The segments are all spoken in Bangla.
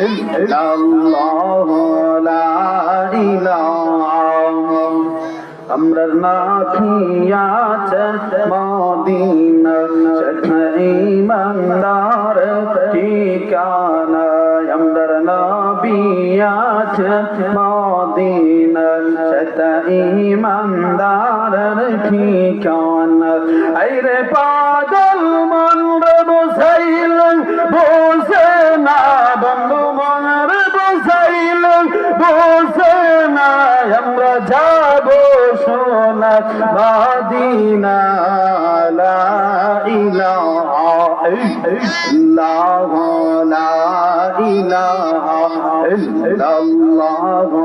ইল্লাল্লাহু লা ইলাহা আমরার নাথিয়াছে মদিনা সেখানে ইমানদার ঠিকানা আমরার নবী আছে মদিনা সেখানে ইমানদার ঠিকানা আইরে পাগল মন রে বসাইলেন বসে না বন্ধু মন রে বসাইলেন বসে না আমরা যাব সোনার মদিনা লা ইলাহা ইল্লাল্লাহু লা ইলাহা ইল্লাল্লাহু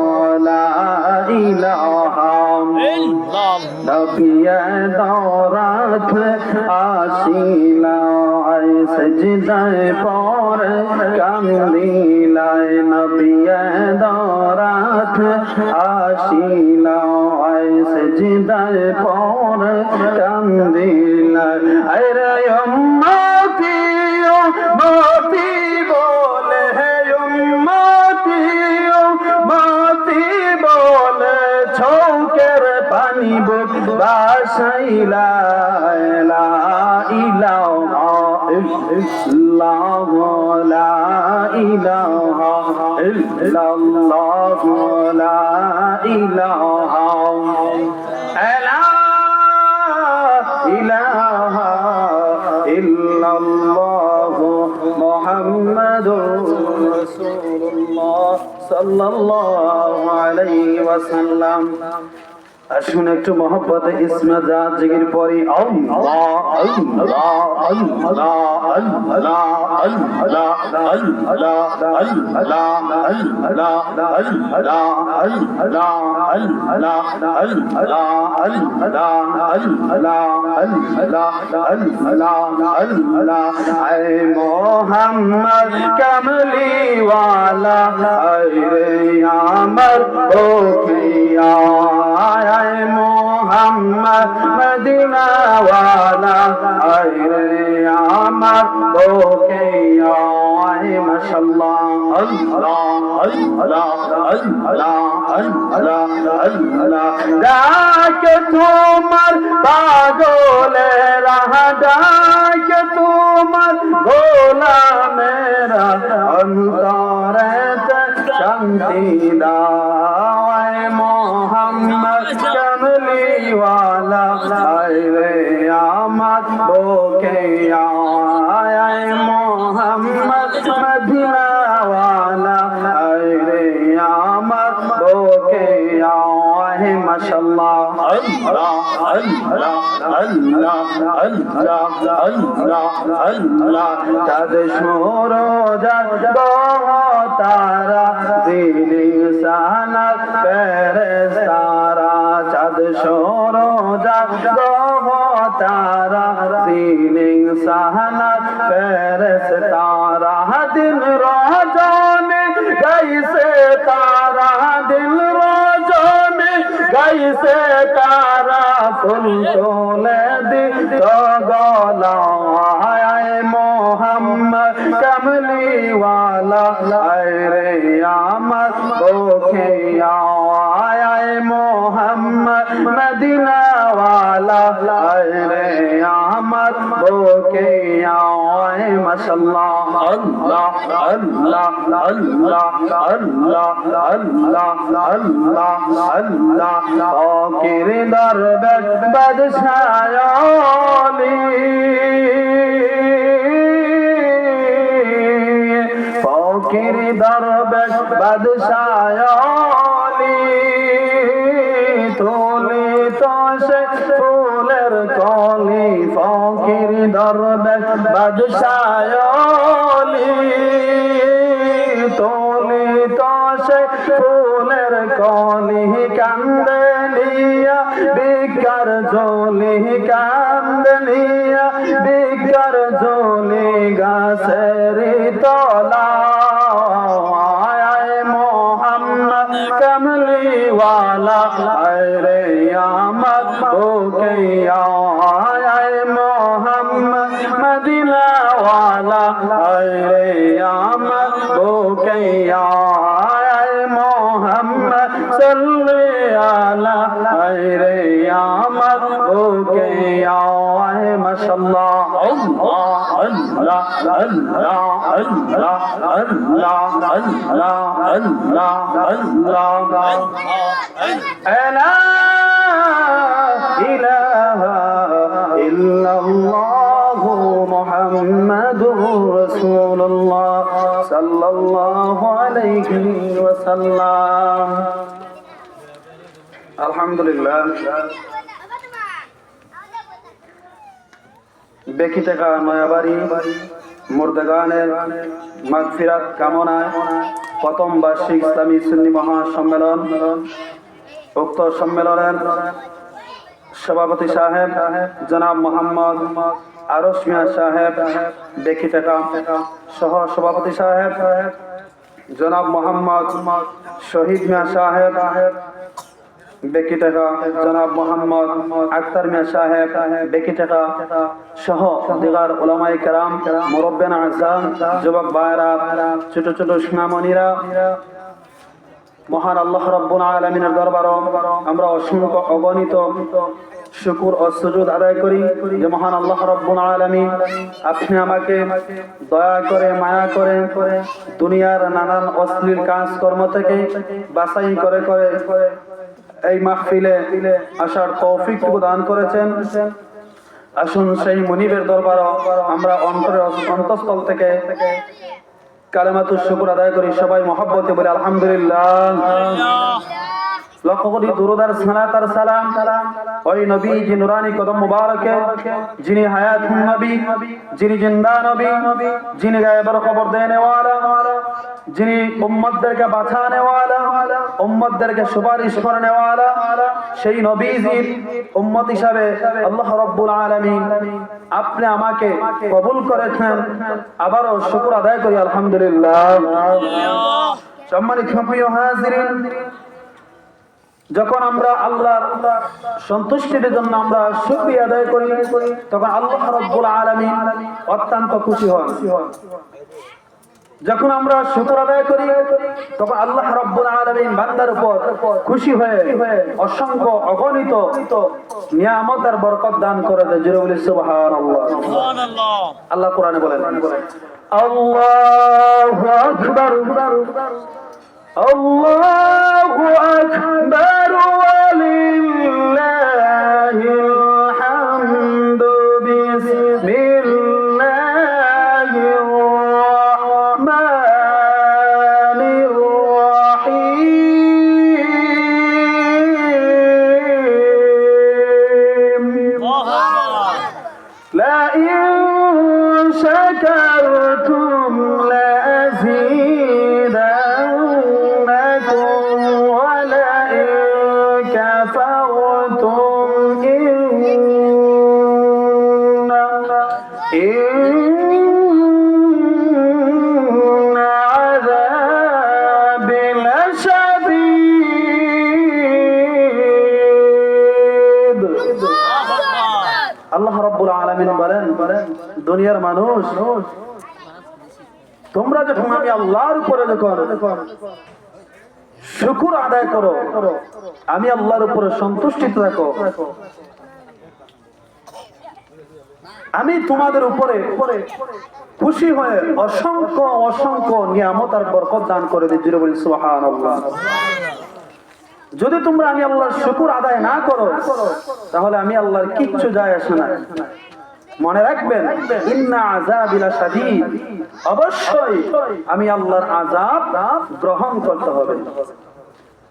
লা ইলাহা নবিয়ে দরাত আসিলাই সজদায় পর কান্দিলাই নবিয়ে দরাত আসিলাই সজদায় পর কান্দিলাই আরে উম্মতি উম্মতি বলে হে উম্মতি উম্মতি বলে চৌকের পানি বুক বাসাইলা লা ইলাহা ইল্লাল্লাহু লা ইলাহা ইল্লাল্লাহু লা ইলাহা ইলাহা ইল্লাল্লাহু মুহাম্মাদুর রাসূলুল্লাহ সাল্লাল্লাহু আলাইহি ওয়াসাল্লাম আসুন একটু মহব্বতে ইসমে জাত জিকির পড়ি আল্লাহ আল্লাহ আল্লাহ আল্লাহ আল্লাহ আল্লাহ আল্লাহ আল্লাহ আল্লাহ আল্লাহ আল্লাহ আল্লাহ আল্লাহ আল্লাহ আল্লাহ আল্লাহ আল্লাহ আয় মোহাম্মদ কামলি ওয়ালা আয় রে আমার ওকিয়া আয় মোহাম্মদ মদিনা ওয়ালা আয় রে আমার ওকে আয় মাশাআল্লাহ আল্লাহ আল্লাহ আল্লাহ আল্লাহ আল্লাহ ডাকে তোমার পাগলেরা ডাকে তোমার গোলামেরা অন্তরেতে শান্তি দাও মোহাম্মদ কামলি ওয়ালা আয় রে আমার বুকে আয় মোহাম্মদ মদিনা ওয়ালা আয় রে আমার বুকে আয় মাশাআল্লাহ আল্লাহ আল্লাহ আল্লাহ আল্লাহ আল্লাহ আল্লাহ চাঁদ সূরজ তারা দিলি সানাত ফেরেশতারা চাঁদ সূরজ তারা দিলি সানাত ফেরেশতারা দিন রজনী গাইছে তারা দিন রজনী গাইছে তারা ফুল তোলে দিত গলায় মোহাম্মদ কামলি ওয়ালা আয় রে আমার বুকে আয় মোহাম্মদ মদিনা ওয়ালা আয় রে আমার বুকে আয় মাশাআল্লাহ আল্লাহ আল্লাহ আল্লাহ আল্লাহ আল্লাহ আল্লাহ আল্লাহ ফকির দরবার বাদশাহ আলী ফকির দরবার বাদশাহ আলী তোলে তো সে ফুলের কলি ফকির দরবার বাদশাহ আলী তোলে তো সে ফুলের কলি কান্দনিয়া বিকার জলি কান্দনিয়া বিকার জলি গাছের তলা আয় মোহাম্মদ কামলি ওয়ালা আয় রে আমার বুকে আয় মোহাম্মদ মদিনা ওয়ালা আয় রে আমার के मोहम्मद सल्ले अला खैरे आमद के माशाअल्लाह अल्लाह अल्लाह अल्लाह अल्लाह अल्लाह अल्लाह अल्लाह अल्लाह ला इलाहा इल्लल्लाह मुहम्मदुर रसूलुल्लाह सल्लल्लाहु अलैहि वसल्लम। আলহামদুলিল্লাহ বেকি টাকা নয়াবাড়ি মুর্দাগানের মাগফিরাত কামনায় প্রথম বার্ষিক ইসলামী সুন্নি মহাসম্মেলন, উক্ত সম্মেলনের সভাপতি সাহেব জনাব মোহাম্মদ আরশ মিয়া সাহেব বেকি টাকা, সহ সভাপতি সাহেব জনাব মোহাম্মদ শহীদ মিয়া সাহেব বেকি টাকা, জনাব মোহাম্মদ আক্তার মিয়া সাহেব বেকি টাকা, সহ দিগার উলামায়ে কেরাম, মুরব্বিয়ান আযম, যুবক ভাইরা, ছোট ছোট সোনামণিরা, মহান আল্লাহ রাব্বুল আলামিনের দরবারে আমরা অসংখ্য অগণিত শুকর ও সুজুদ আদায় করি যে মহান আল্লাহ রাব্বুল আলামিন আপনি আমাকে দয়া করে মায়া করে দুনিয়ার নানান অশ্লীল কাজকর্ম থেকে বাছাই করে এই মাহফিলে আসার তৌফিকটুকু দান করেছেন। আসুন সেই মুনিবের দরবারে আমরা অন্তঃস্থল থেকে কালেমাতুশ শুকর আদায় করি, সবাই মহব্বতে বলি আলহামদুলিল্লাহ। লক্ষ কোটি দুরূদ আর সালাত আর সালাম ওই নবীজি নুরানি কদম মুবারকে, যিনি হায়াতুন নবী, যিনি জিন্দা নবী, যিনি গায়েবের খবর দেনে ওয়ালা, যিনি উম্মতদেরকে বাঁচানে ওয়ালা, উম্মতদেরকে সুপারিশ করনে ওয়ালা, সেই নবীজির উম্মত হিসাবে আল্লাহ রাব্বুল আলামিন আপনি আমাকে কবুল করেছেন। আবারও শুকর আদায় করি আলহামদুলিল্লাহ। সম্মানিত প্রিয় হাজিরিন, যখন আমরা আল্লাহর সন্তুষ্টির জন্য আমরা শুকরিয়া আদায় করি তখন আল্লাহ রাব্বুল আলামিন অত্যন্ত খুশি হন। যখন আমরা শুকর আদায় করি তখন আল্লাহ রাব্বুল আলামিন বান্দার উপর খুশি হয়ে অসংখ্য অগণিত নিয়ামত আর বরকত দান করে দেয়। জোরে বলি সুবহানাল্লাহ। আল্লাহ কোরআনে বলেন আল্লাহু আকবার আল্লাহু আকবার ওয়ালিল্লাহিল হামদু বিসমিল্লাহির রাহমানির রহিম লা ইন শাকারতুম আল্লাহ রাব্বুল আলামিন বলেন, দুনিয়ার মানুষ তোমরা যখন আমি আল্লাহর উপরে যখন শুকর আদায় করো, আমি আল্লাহর উপরে সন্তুষ্ট থাকো, আমি তোমাদের উপরে খুশি হয়ে অসংখ্য অসংখ্য নিয়ামত আর বরকত দান করে দিই। জোরে বলি সুবহানাল্লাহ। যদি তোমরা আমি আল্লাহর শুকর আদায় না করো তাহলে আমি আল্লাহর কিচ্ছু যায় আসে না। মনে রাখবেন ইন্না আযাবি লাশাদীদ, অবশ্যই আমি আল্লাহর আযাব গ্রহণ করতে হবে।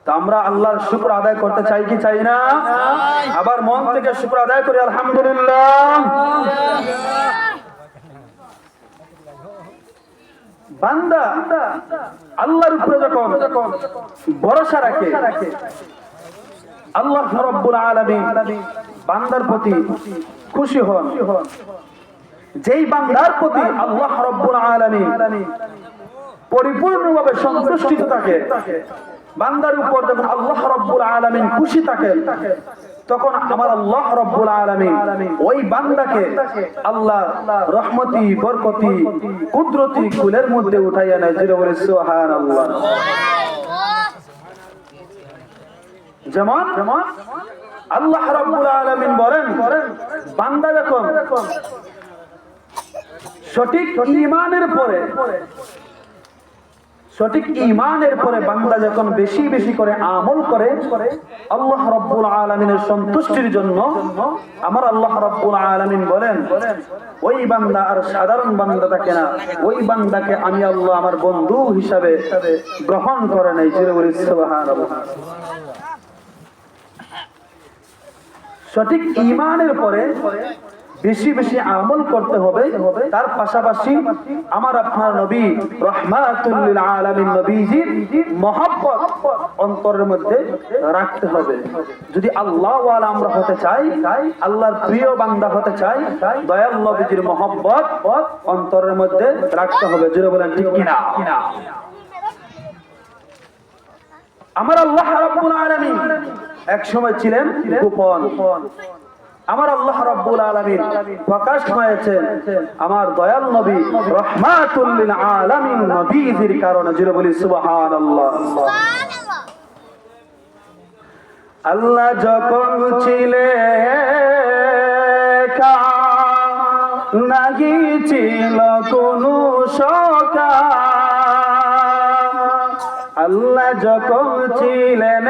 তা আমরা আল্লাহর শুকর আদায় করতে চাই কি চাই না? আবার মন থেকে শুকর আদায় করি আলহামদুলিল্লাহ। বান্দা আল্লাহর উপরে যখন ভরসা রাখে আল্লাহ রাব্বুল আলামিন বান্দার প্রতি খুশি হন। যেই বান্দার প্রতি আল্লাহ রাব্বুল আলামিন পরিপূর্ণভাবে সন্তুষ্ট থাকে, বান্দার উপর যখন আল্লাহ রাব্বুল আলামিন খুশি থাকেন তখন আমার আল্লাহ রাব্বুল আলামিন ওই বান্দাকে আল্লাহ রহমতি বরকতি কুদরতি কুলের মধ্যে উঠাইয়া নেয়। জোরে বলে সুবহানাল্লাহ। যেমন আল্লাহ রাব্বুল আলামিন বলেন, বান্দা যখন সঠিক ঈমানের পরে বান্দা যখন বেশি বেশি করে আমল করে আল্লাহ রাব্বুল আলামিনের সন্তুষ্টির জন্য আমার আল্লাহ রাব্বুল আলামিন বলেন, ওই বান্দা আর সাধারণ বান্দা থাকে না, ওই বান্দাকে আমি আল্লাহ আমার বন্ধু হিসাবে গ্রহণ করে নেই। জোরে বলি সুবহানাল্লাহ। সঠিক ঈমানের পরে বেশি বেশি আমল করতে হবে, তার পাশাপাশি আমার আপনার নবী রাহমাতুল লিল আলামিন নবীজির মহব্বত অন্তরের মধ্যে রাখতে হবে। যদি আল্লাহ ওয়ালা আমরা হতে চাই, আল্লাহর প্রিয় বান্দা হতে চাই, দয়াল নবীজির মহব্বত অন্তরের মধ্যে রাখতে হবে। জোরে বলেন ঠিক কিনা? আমার আল্লাহ রাব্বুল আলামিন এক সময় ছিলেন গোপন, আমার আল্লাহ রাব্বুল আলামিন প্রকাশ হয়েছেন আমার দয়াল নবী রাহমাতুল লিল আলামিন নবীজির কারণে। জোরে বলি সুবহানাল্লাহ। আল্লাহ যখন ছিলেন নাহি ছিল কোনো শোকা, আল্লাহ যখন ছিলেন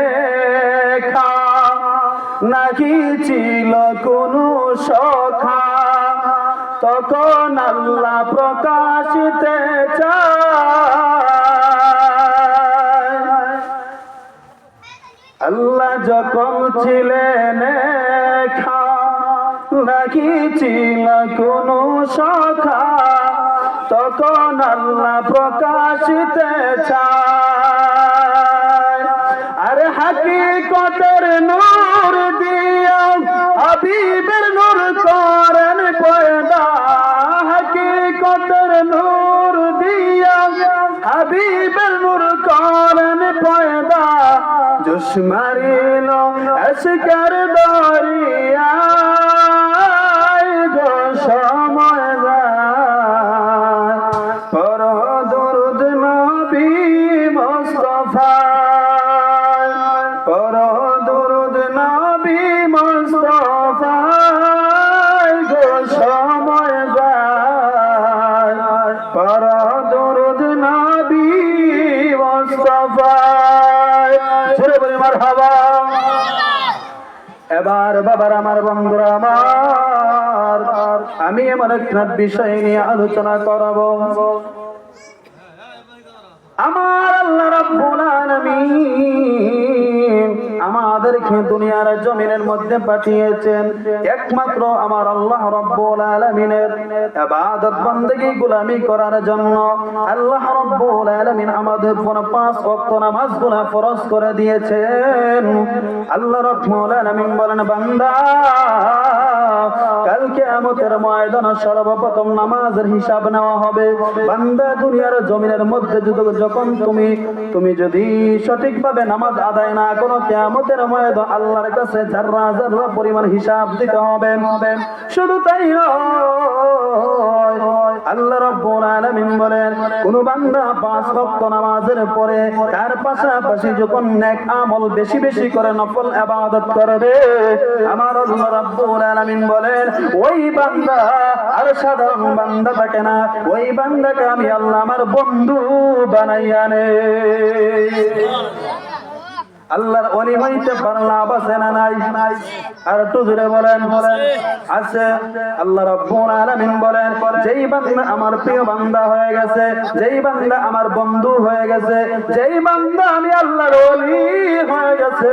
নাহি ছিল কোনো সখা, তখন আল্লাহ প্রকাশিতে চায়। আল্লাহ যখন ছিলেন নাহি ছিল কোনো সখা, তখন আল্লাহ প্রকাশিতে চায়। আরে হাকিকতের নূর দিয়া হাবিবের নূর করেন পয়দা, হাকিকতের নূর দিয়া হাবিবের নূর করেন পয়দা, জোশ মারিল আশকার দরিয়া গো সময় যায়, পর দরুদ নবী মুস্তাফা, পর দরুদ নবী মুস্তাফা গো সময় যায়, পর দরুদ নবী মুস্তাফা। জোরে বলি মারহাবা। এবার বাবার আমার বন্ধুরা আমার, আমি এমন একটা বিষয় নিয়ে আলোচনা করব। আমার আল্লাহ রাব্বুল আলামিন আমাদেরকে দুনিয়ার জমিনের মধ্যে পাঠিয়েছেন একমাত্র আমার আল্লাহ রাব্বুল আলামিনের ইবাদত বندگی গোলামি করার জন্য। আল্লাহ রাব্বুল আলামিন আমাদের উপর 5 ওয়াক্ত নামাজগুলো ফরজ করে দিয়েছেন। আল্লাহ রাব্বুল আলামিন বলেন, বান্দা কাল কিয়ামতের ময়দানে সর্বপ্রথম নামাজের হিসাব নেওয়া হবে। বান্দা দুনিয়ার জমিনের মধ্যে যখন তুমি যদি সঠিকভাবে নামাজ আদায় না করো, কিয়ামতের ময়দানে আল্লাহর কাছে যাররা যাররা পরিমাণ হিসাব দিতে হবে। শুধু তাই নয়, আল্লাহ রাব্বুল আলামিন বলেন, কোন বান্দা 5 ওয়াক্ত নামাজের পরে তার পাশাপাশি যখন নেক আমল বেশি বেশি করে নফল ইবাদত করবে, আমার আল্লাহ রাব্বুল আলামিন বলেন, ওই বান্দা আর সাধারণ বান্দা থাকে না, ওই বান্দাকে আমি আল্লাহ আমার বন্ধু বানাইয়া নেই। আল্লাহর ওলি হইতে পারলা বাসে না নাই? আর একটু জোরে বলেন আছে। আল্লাহ রাব্বুল আলামিন বলেন, যেই বান্দা আমার প্রিয় বান্দা হয়ে গেছে, যেই বান্দা আমার বন্ধু হয়ে গেছে, যেই বান্দা আমি আল্লাহর ওলি হয়ে গেছে,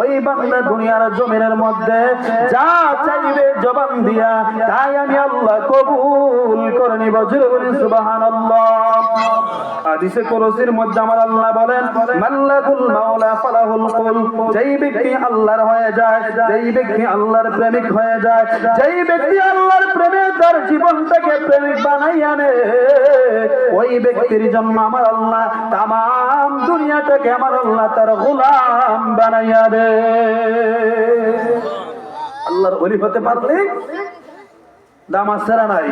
ওই বান্দা দুনিয়ার জমিনের মধ্যে যা চাইবে জবান দিয়া তাই আমি আল্লাহ কবুল করে নিব। জোরে বলি সুবহানাল্লাহ। হাদিসে কুরসির মধ্যে আমার আল্লাহ বলেন মাল্লাকুল মাওলা ফালাহুল কুল, যেই ব্যক্তি আল্লাহর হয়ে যায়, যেই ব্যক্তি আল্লাহর প্রেমিক হয়ে যায়, যেই ব্যক্তি আল্লাহর প্রেমে তার জীবনটাকে প্রেমিক বানাইয়া নেয়, ওই ব্যক্তির জন্য আমার আল্লাহ তামাম দুনিয়াটাকে আমার আল্লাহ তার গোলাম বানাইয়া দেয়। আল্লাহর ওলি হতে পারলে দাম আছে না নাই?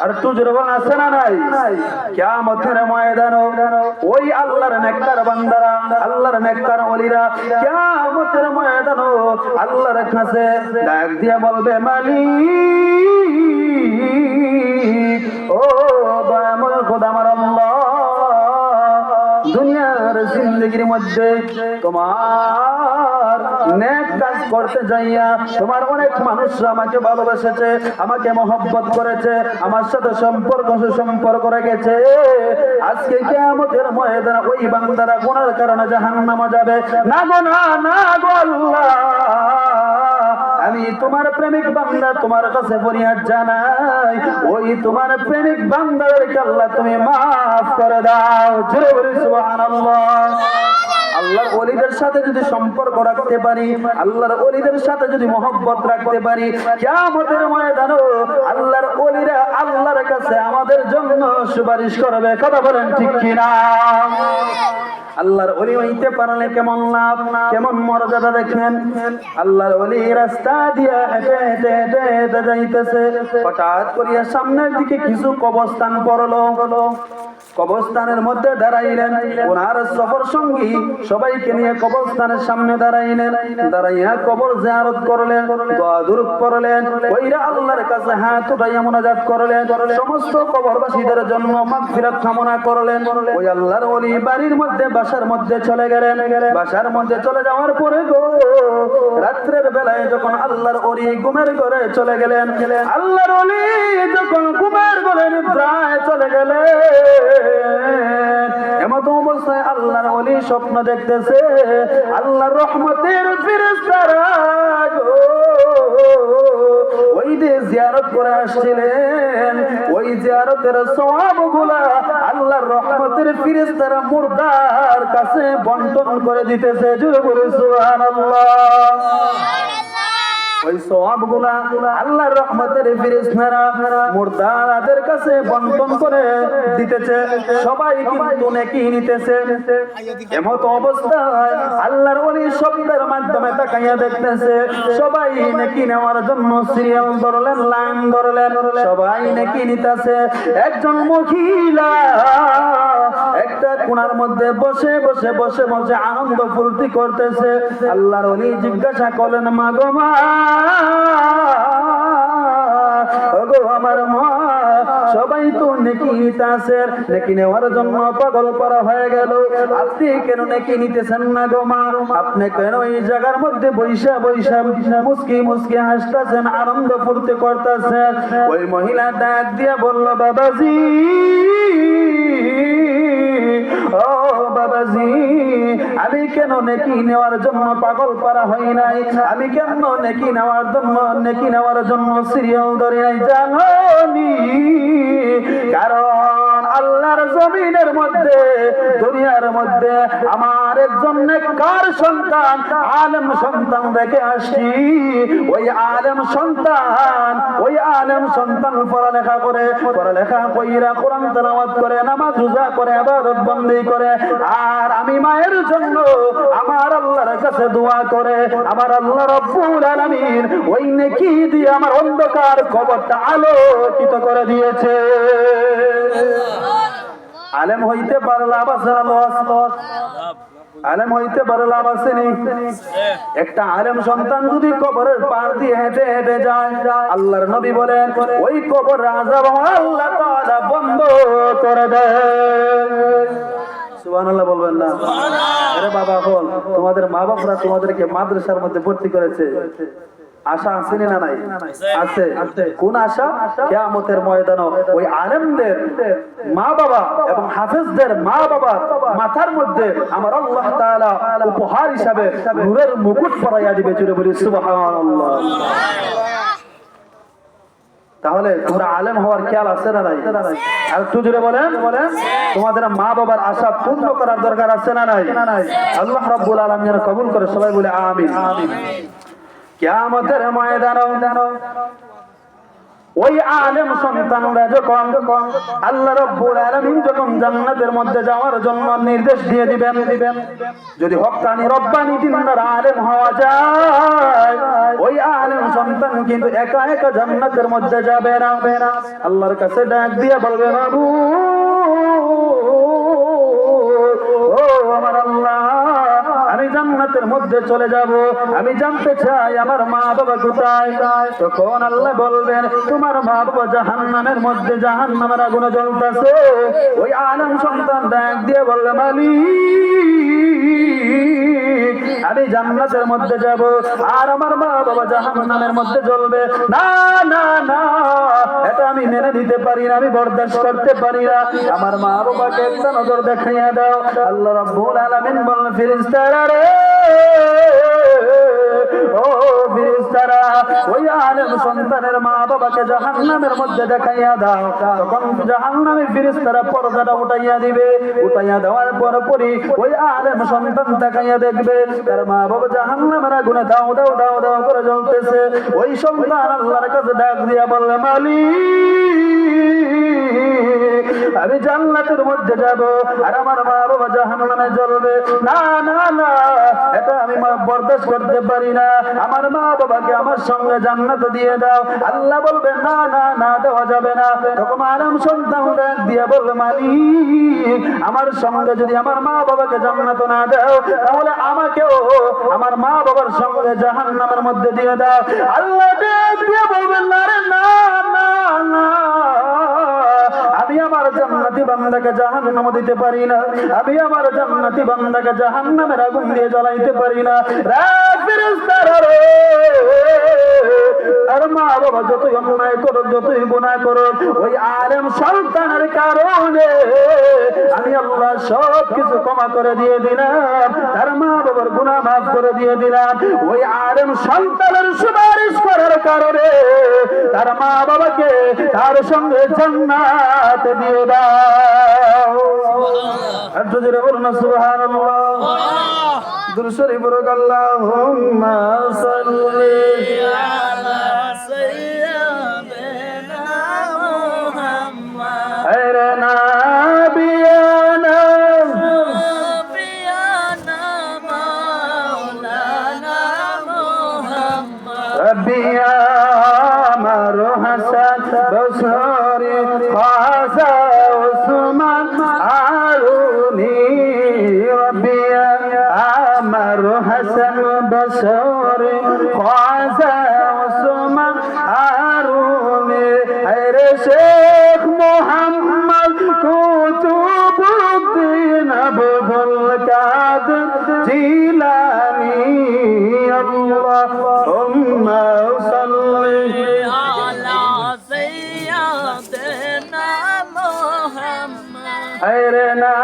আর একটু জোরে বলেন আছে না নাই? কিয়ামতের ময়দানে ওই আল্লাহর নেককার বান্দারা, আল্লাহর নেককার ওলিরা কিয়ামতের ময়দানে আল্লাহর কাছে ডাক দিয়ে বলবে মালিক, ও দয়াময় খোদা আমার আল্লাহ, দুনিয়ার জিন্দগির মধ্যে তোমার নেক কাজ করতে যাইয়া তোমার অনেক মানুষ আমাকে ভালোবেসেছে, আমাকে মহব্বত করেছে, আমার সাথে সম্পর্ক রেখেছে। আজকে কিয়ামতের ময়দানে ওই বান্দারা গুনার কারণে জাহান্নামে যাবে। না গো না, না গো আল্লাহ, আমি তোমার প্রেমিক বান্দা তোমার কাছে ফরিয়াদ জানাই, ওই তোমার প্রেমিক বান্দাদেরকে আল্লাহ তুমি মাফ করে দাও। জোরে বলি সুবহানাল্লাহ। আল্লাহর ওলিদের সাথে যদি সম্পর্ক রাখতে পারি, আল্লাহর ওলিদের সাথে যদি মহব্বত রাখতে পারি, কিয়ামতের ময়দানে আল্লাহর ওলিরা আল্লাহর কাছে আমাদের জন্য সুপারিশ করবে। কথা বলেন ঠিক কিনা? আল্লাহর ওলি হইতে পারলে কেমন লাভ, কেমন মর্যাদা দেখেন। আল্লাহর ওলি রাস্তা দিয়ে হেঁটে হেঁটে হেঁটে হেঁটে যাইতেছে, হঠাৎ করিয়া সামনের দিকে কিছু কবরস্থান পড়লো। কবরস্থানের মধ্যে দাঁড়াইলেন, ওনার সফর সঙ্গী সবাইকে নিয়ে কবরস্থানের সামনে দাঁড়াইলেন, দাঁড়াইয়া কবর জিয়ারত করলেন, দোয়া দুরূদ করলেন, ওইরা আল্লাহর কাছে হাত উঠাইয়া মুনাজাত করলেন, সমস্ত কবরবাসীদের জন্য মাগফিরাত কামনা করলেন। ওই আল্লাহর ওলি বাড়ির মধ্যে বাসার মধ্যে চলে গেলেন। বাসার মধ্যে চলে যাওয়ার পরে গো রাত্রের বেলায় যখন আল্লাহর ওলি ঘুমের ঘরে চলে গেলেন, আল্লাহর ওলি যখন ঘুমের ঘরে নিদ্রায় চলে গেলেন, এমত অবস্থায় আল্লাহর ওলি স্বপ্ন দেখতেছে আল্লাহর রহমতের ফেরেশতারা ওই যে জিয়ারত করে আসছিলেন, ওই জিয়ারতের সওয়াবগুলা আল্লাহর রহমতের ফেরেশতারা মুর্দার কাছে বন্টন করে দিতেছে। জোরে বলে সুবহানাল্লাহ। ওই সওয়াবগুলা আল্লাহর রহমতের ফেরেশতারা মুর্দাদের কাছে বন্টন করে দিতেছে, সবাই কিন্তু নেকি নিতেছে। এমত অবস্থায় আল্লাহর ওলি শব্দের মাধ্যমে তাকাইয়া দেখতেছে সবাই নেকি নেওয়ার জন্য সিরিয়াল ধরলেন, লাইন ধরলেন, সবাই নেকি নিতেছে। একজন মহিলা একটা কোণার মধ্যে বসে বসে বসে বসে আনন্দ ফুর্তি করতেছে। আল্লাহর ওলি জিজ্ঞাসা করলেন, মা গো মা, ওগো আমার মা, সবাই তো নেকি নিতেছে, নেকি নেওয়ার জন্য পাগল করা হয়ে গেল, আপনি কেন নেকি নিতেছেন না গো মা? আপনি কেন এই জায়গার মধ্যে বৈশা বৈশা মুস্কি মুস্কি হাসতেছেন, আনন্দ ফুর্তি করতেছেন? ওই মহিলা ডাক দিয়া বলল, বাবাজি, ও বাবাজি, আমি কেন নেকি নেওয়ার জন্য পাগল করা হই নাই, আমি কেন নেকি নেওয়ার জন্য সিরিয়াল ধরে নাই জানো নি? কারণ আল্লাহর জমিনের মধ্যে, দুনিয়ার মধ্যে আমার একজন নেককার সন্তান, আলেম সন্তান দেখে আসছি। ওই আলেম সন্তান পড়ালেখা কইরা কোরআন তেলাওয়াত করে, নামাজ রোজা করে, ইবাদত বন্দেগী করে, আর আমি মায়ের জন্য আমার আল্লাহর কাছে দোয়া করে আমার আল্লাহ রাব্বুল আলামিন ওই নেকি দিয়ে আমার অন্ধকার কবরটা আলোকিত করে দিয়েছে। আলেম হইতে পারলাম আলেম হইতে পারলাম আসেনি। একটা আলেম সন্তান যদি কবরের পার দিয়ে হেঁটে হেঁটে যায়, আল্লাহর নবী বলেন ওই কবর আযাব আল্লাহ তাআলা বন্ধ করে দেয়। সুবহানাল্লাহ বলবেন না? আরে বাবা, বল, তোমাদের মা বাপরা তোমাদেরকে মাদ্রাসার মধ্যে ভর্তি করেছে, আশা আছে না নাই? আছে। কোন আশা? কিয়ামতের ময়দানে ওই আলেমদের মা বাবা এবং হাফেজদের মা বাবা মাথার মধ্যে আমার আল্লাহ তাআলা উপহার হিসাবে নূরের মুকুট পরাইয়া দিবে। জুড়ে বলি সুবহানাল্লাহ। তাহলে তোমরা আলেম হওয়ার খেয়াল আছে না নাই? আর একটু জোরে বলেন, তোমাদের মা বাবার আশা পূর্ণ করার দরকার আছে না নাই? আল্লাহ রাব্বুল আলামিন যেন কবুল করে, সবাই বলে আমিন। কিয়ামতের ময়দানে ওই আলেম সন্তানরা যখন আল্লাহ রাব্বুল আলামিন যখন জান্নাতের মধ্যে যাওয়ার জন্য নির্দেশ দিয়ে দিবেন, যদি হক্কানি রব্বানি দিনদার আলেম হওয়া যায়, ওই আলেম সন্তান কিন্তু একা একা জান্নাতের মধ্যে যাবে না। আল্লাহর কাছে ডাক দিয়ে বলবে, বাবু ও আমার আল্লাহ, আমি জান্নাতের মধ্যে চলে যাব, আমি জানতে চাই আমার মা বাবা কোথায়। তখন আল্লাহ বলবেন, তোমার মা বাবা জাহান্নামের মধ্যে, জাহান্নামের আগুনে জ্বলতেছে। ওই আলেম সন্তান ডাক দিয়ে বলবে, মালিক আমি জান্নাতের মধ্যে যাব, আর আমার মা বাবা জাহান্নামের মধ্যে জ্বলবে। না না না, এটা আমি মেনে নিতে পারি না, আমি বরদাস্ত করতে পারি না। আমার মা বাবাকে একটা নজর দেখাইয়া দাও। আল্লাহ রাব্বুল আলামিন বলেন, ফেরেশতারা রে, ও ফেরেশতারা, ওই আলেম সন্তানের মা বাবাকে জাহান্নামের মধ্যে দেখাইয়া দাও। তখন জাহান্নামী ফেরেশতারা পর্দাটা উঠাইয়া দিবে। উঠাইয়া দেওয়ার পরপরই ওই আলেম সন্তান দেখাইয়া দেখবে তার মা বাবা জাহান্নামের আগুনে দাও দাও দাও দাও করে জ্বলতেছে। ওই সন্তান আল্লাহর কাছে ডাক দিয়া বললে, মালিক আমি জান্নাতের মধ্যে যাব, আর আমার মা বাবা জাহান্নামে জ্বলবে। না না না, এটা আমি বরদাস্ত করতে পারি না, আমার মা বাবাকে আমার সঙ্গে জান্নাত দিয়ে দাও। আল্লাহ বলবে, না না না, দেওয়া যাবে না। তখন আলেম সন্তান ডাক দিয়ে বলবে, মালিক আমার সঙ্গে যদি আমার মা বাবাকে জান্নাত না দাও, তাহলে আমাকেও আমার মা বাবার সঙ্গে জাহান্নামের মধ্যে দিয়ে দাও। আল্লাহ ডাক দিয়ে বলবেন, না রে না না না, আমি আমার জান্নাতি বান্দাকে জাহান্নামে দিতে পারি না, আমি আমার জান্নাতি বান্দাকে জাহান্নামের আগুন দিয়ে জ্বালাইতে পারি না। রে ফেরেশতারা রে, আর মা বাবা যতই অন্যায় করো, যতই গুনাহ করো, ওই আলেম সন্তানের কারণে আমি আল্লাহ সব কিছু ক্ষমা করে দিয়ে দিলাম, তার মা বাবার গুনাহ মাফ করে দিয়ে দিলাম। ওই আলেম সন্তানের সুপারিশ করার কারণে তার মা বাবাকে তার সঙ্গে জান্নাত দিয়ে দাও। আর যদি বলুন না সুবহানাল্লাহ, দুরূদ শরীফ পড়ুন, আল্লাহুম্মা সাল্লি আলা সাইয়্যিদিনা মুহাম্মাদ আরে নাবিয়ানা মাওলানা মুহাম্মদ রব্বিয়া মারু হাসান বসরি খাজা উসমান আরুনি রব্বিয়া আমারু হাসান বসরি খাজা উসমান আরুনি আরে শেখ মোহাম্মদ কুতুবউদ্দিন আব্দুল কাদের জিলানী আল্লাহুম্মা সাল্লি আলা সাইয়্যিদিনা মুহাম্মদ আরে না